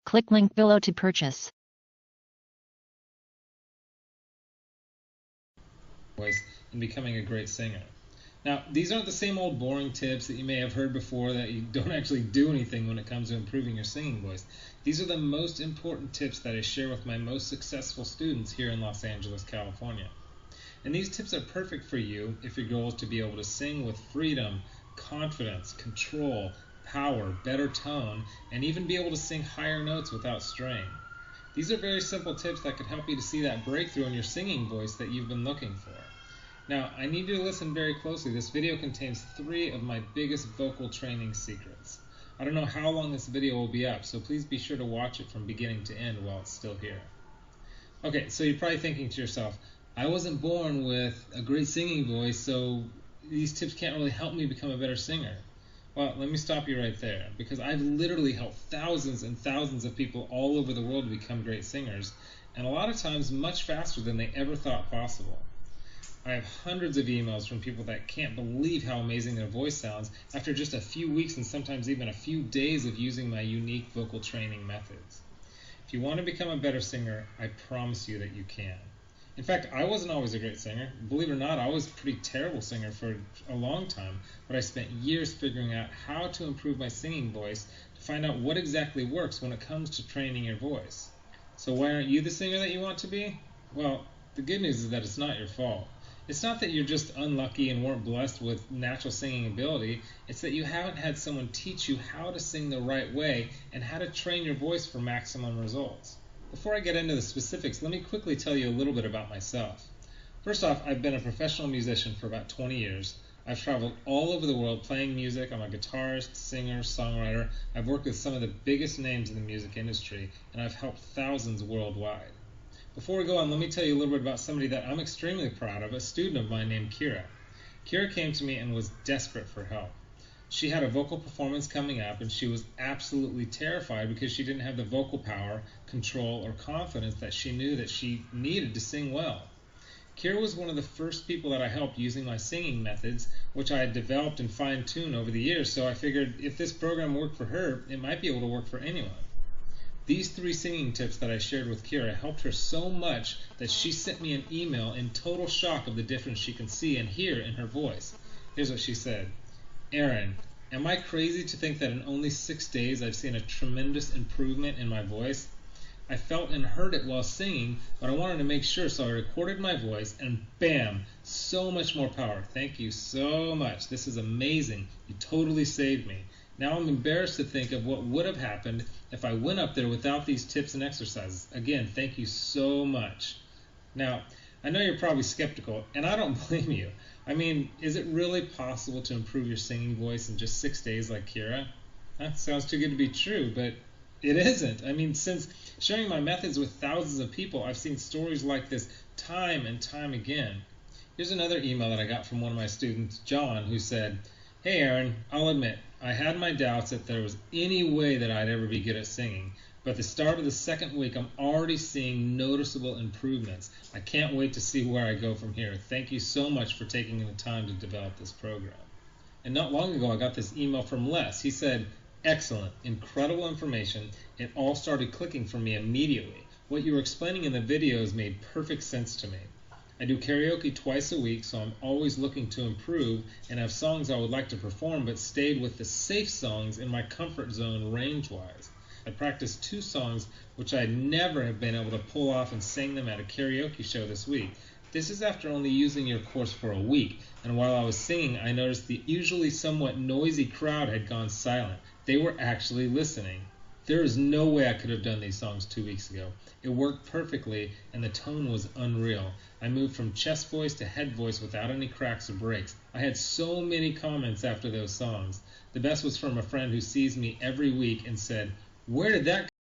Click link below to purchase. Voice and becoming a great singer. Now, these aren't the same old boring tips that you may have heard before that you don't actually do anything when it comes to improving your singing voice. These are the most important tips that I share with my most successful students here in Los Angeles, California. And these tips are perfect for you if your goal is to be able to sing with freedom, confidence, control, power, better tone, and even be able to sing higher notes without strain. These are very simple tips that could help you to see that breakthrough in your singing voice that you've been looking for. Now, I need you to listen very closely. This video contains 3 of my biggest vocal training secrets. I don't know how long this video will be up, so please be sure to watch it from beginning to end while it's still here. Okay, so you're probably thinking to yourself, I wasn't born with a great singing voice, so these tips can't really help me become a better singer. Well, let me stop you right there, because I've literally helped thousands and thousands of people all over the world to become great singers, and a lot of times much faster than they ever thought possible. I have hundreds of emails from people that can't believe how amazing their voice sounds after just a few weeks and sometimes even a few days of using my unique vocal training methods. If you want to become a better singer, I promise you that you can. In fact, I wasn't always a great singer. Believe it or not, I was a pretty terrible singer for a long time, but I spent years figuring out how to improve my singing voice to find out what exactly works when it comes to training your voice. So why aren't you the singer that you want to be? Well, the good news is that it's not your fault. It's not that you're just unlucky and weren't blessed with natural singing ability. It's that you haven't had someone teach you how to sing the right way and how to train your voice for maximum results. Before I get into the specifics, let me quickly tell you a little bit about myself. First off, I've been a professional musician for about 20 years. I've traveled all over the world playing music. I'm a guitarist, singer, songwriter. I've worked with some of the biggest names in the music industry, and I've helped thousands worldwide. Before we go on, let me tell you a little bit about somebody that I'm extremely proud of, a student of mine named Kira. Kira came to me and was desperate for help. She had a vocal performance coming up, and she was absolutely terrified because she didn't have the vocal power, control, or confidence that she knew that she needed to sing well. Kira was one of the first people that I helped using my singing methods, which I had developed and fine-tuned over the years, so I figured if this program worked for her, it might be able to work for anyone. These 3 singing tips that I shared with Kira helped her so much that she sent me an email in total shock of the difference she can see and hear in her voice. Here's what she said. Aaron, am I crazy to think that in only 6 days I've seen a tremendous improvement in my voice? I felt and heard it while singing, but I wanted to make sure, so I recorded my voice, and bam, so much more power. Thank you so much. This is amazing. You totally saved me. Now I'm embarrassed to think of what would have happened if I went up there without these tips and exercises. Again, thank you so much. Now, I know you're probably skeptical, and I don't blame you. I mean, is it really possible to improve your singing voice in just 6 days like Kira? That sounds too good to be true, but it isn't. I mean, since sharing my methods with thousands of people, I've seen stories like this time and time again. Here's another email that I got from one of my students, John, who said, Hey Aaron, I'll admit, I had my doubts that there was any way that I'd ever be good at singing, but at the start of the 2nd week, I'm already seeing noticeable improvements. I can't wait to see where I go from here. Thank you so much for taking the time to develop this program. And not long ago, I got this email from Les. He said, Excellent, incredible information. It all started clicking for me immediately. What you were explaining in the videos made perfect sense to me. I do karaoke twice a week, so I'm always looking to improve and have songs I would like to perform, but stayed with the safe songs in my comfort zone range-wise. I practiced 2 songs which I'd never have been able to pull off and sing them at a karaoke show this week. This is after only using your course for a week, and while I was singing, I noticed the usually somewhat noisy crowd had gone silent. They were actually listening. There is no way I could have done these songs 2 weeks ago. It worked perfectly, and the tone was unreal. I moved from chest voice to head voice without any cracks or breaks. I had so many comments after those songs. The best was from a friend who sees me every week and said, Where did that